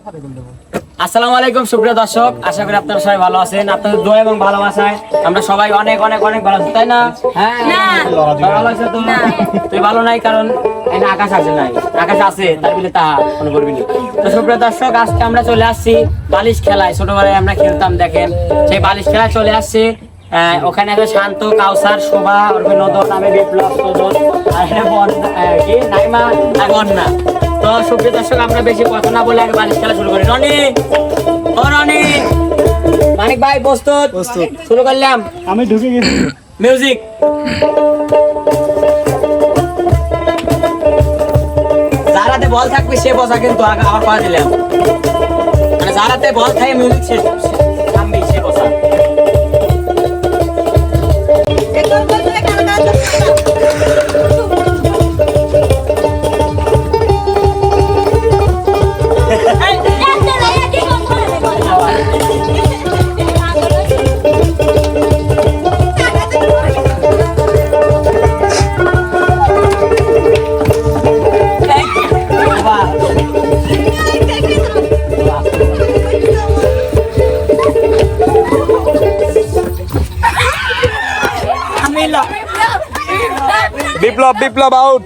আসসালামু আলাইকুম সুপ্রিয় দর্শক, আশা করি আপনারা সবাই ভালো আছেন। আপনাদের দোয়া এবং ভালোবাসায় আমরা সবাই অনেক অনেক অনেক ভালো আছি, তাই না? হ্যাঁ, ভালো আছে তো? তুই ভালো নাই কারণ আকাশ আছে নাই, আকাশ আছে তার বলে তা কোনো করবি না। তো সুপ্রিয় দর্শক, আজকে আমরা চলে আসছি বালিশ খেলায়। ছোটবেলায় আমরা খেলতাম, দেখেন সেই বালিশ খেলায় চলে আসছি। ওখানে আছে শান্ত, কাউসার, শোভা, নদন, আমি বিপ্লব, সদন, আর কি নাইমা আর বন্যা। তো সুপ্রিয় দর্শক, আমরা বেশি কথা না বলে আগে বালিশ খেলা শুরু করি। রনি, ও রনি, মানিক ভাই প্রস্তুত? শুরু করলাম, আমি ঢুকে গেছি। মিউজিক। যারাতে বল থাকবে সে বসা, কিন্তু আবার কথা দিলাম, মানে যারাতে বল থাকে মিউজিক শেষ থামবে সে বসা। বিপ্লব বিপ্লব আউট।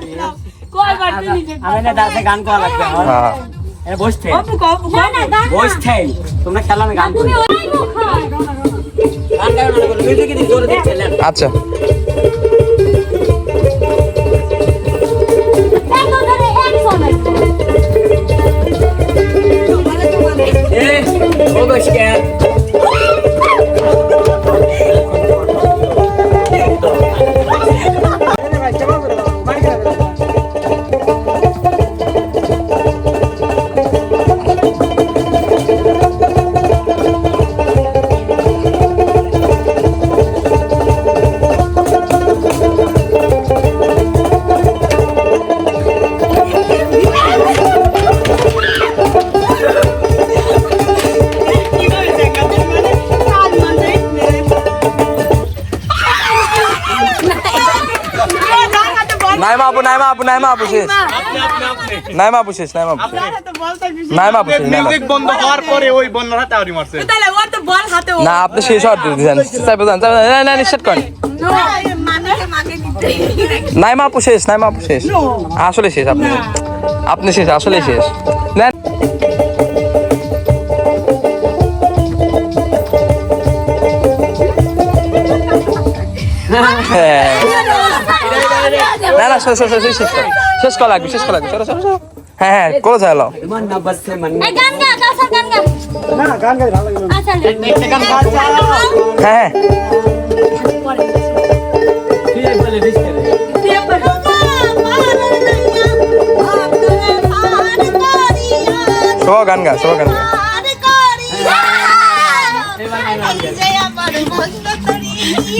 আমি না দাসে গান করা লাগবে। হ্যাঁ, এ বসতে বসতে তোমরা খেলা, আমি গান করি। গান গাও না, বলো মিউজিক কি জোরে দিচ্ছেন? আচ্ছা, এ ও বসকে নাইমা আপু, নাইমা আপু, নাইমা আপু শেষ, নাইমা আপু শেষ, নাইমা আপু, নাইমা আপু শেষ। মিউজিক বন্ধ হওয়ার পরে ওই বন্যার হাতে আউরি মারছে। তাহলে ওর তো বল হাতে ও না, আপনি শেষ হওয়ার দিয়েছেন। না না, নিশ্চিত করেন। নাইমা আপু শেষ, নাইমা আপু শেষ, আসলে শেষ। আপনি শেষ, আসলে শেষ। নেন। হ্যাঁ, না না, শেষ শেষ শেষ কর, শেষ করা লাগবে, শেষ করা লাগবে। সরো সরো সরো। হ্যাঁ হ্যাঁ, করে চাইলো। মান না বসতে মান এই গান গা, কাউসার গান গা। না গান গাই ভালো লাগে না। আচ্ছা একটা গান গাও। হ্যাঁ ঠিক আছে, বলে দিস কেন? তুই পড়। সব গান গা, সব গান গা।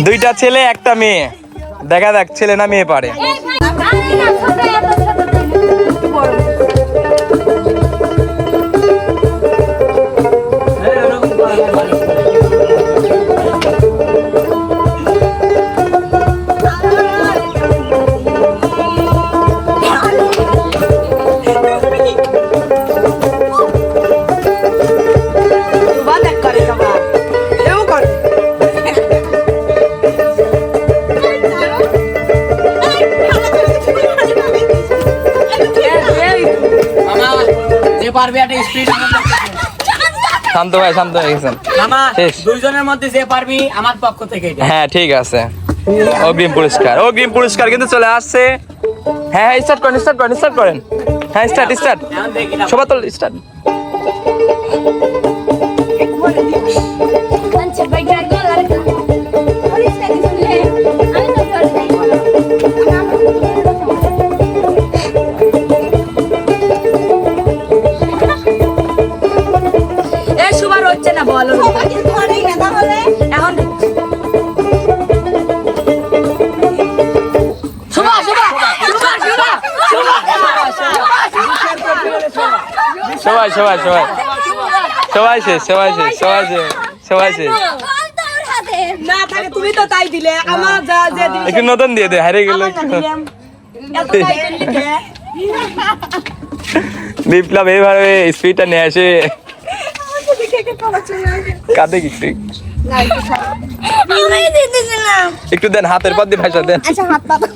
দুইটা ছেলে একটা মেয়ে, দেখা দেখ ছেলে না মেয়ে পারে। আরে না, ছোট এত ছোট একটু বড়। পারবে একটা স্পিড। শান্ত ভাই, শান্ত হয়ে গেছেন। মামা, শেষ। দুইজনের মধ্যে যে পারবি আমার পক্ষ থেকে এটা। হ্যাঁ ঠিক আছে, অগ্রিম পুরস্কার, অগ্রিম পুরস্কার কিন্তু চলে আসছে। হ্যাঁ হ্যাঁ, স্টার্ট করেন, স্টার্ট করেন, স্টার্ট করেন। হ্যাঁ স্টার্ট, স্টার্ট। এখন দেখি না। সবাই তো স্টার্ট। আচ্ছা ভাই গান গা আর পুলিশ থেকে শুনলে আমি তো করে নাই বলো। এ সুবার হচ্ছে না বলো। ধরে না তাহলে এখন সুবা সুবা সুবা সুবা সবাই সবাই সবাই সবাই শেষ, সবাই শেষ, সবাই শেষ, সবাই শেষ। না থাকে তুমি তো তাই দিলে আমার যা যে দিলে একটু নতুন দিয়ে দে, হারিয়ে গেল। এত তাই দিলে বিপ্লব এইভাবে স্পিডটা নিয়ে আসে কাঁদে কি একটু আমি দিতেছি না একটু দেন হাতের পর দিয়ে ভাষা দেন আচ্ছা হাত পাতা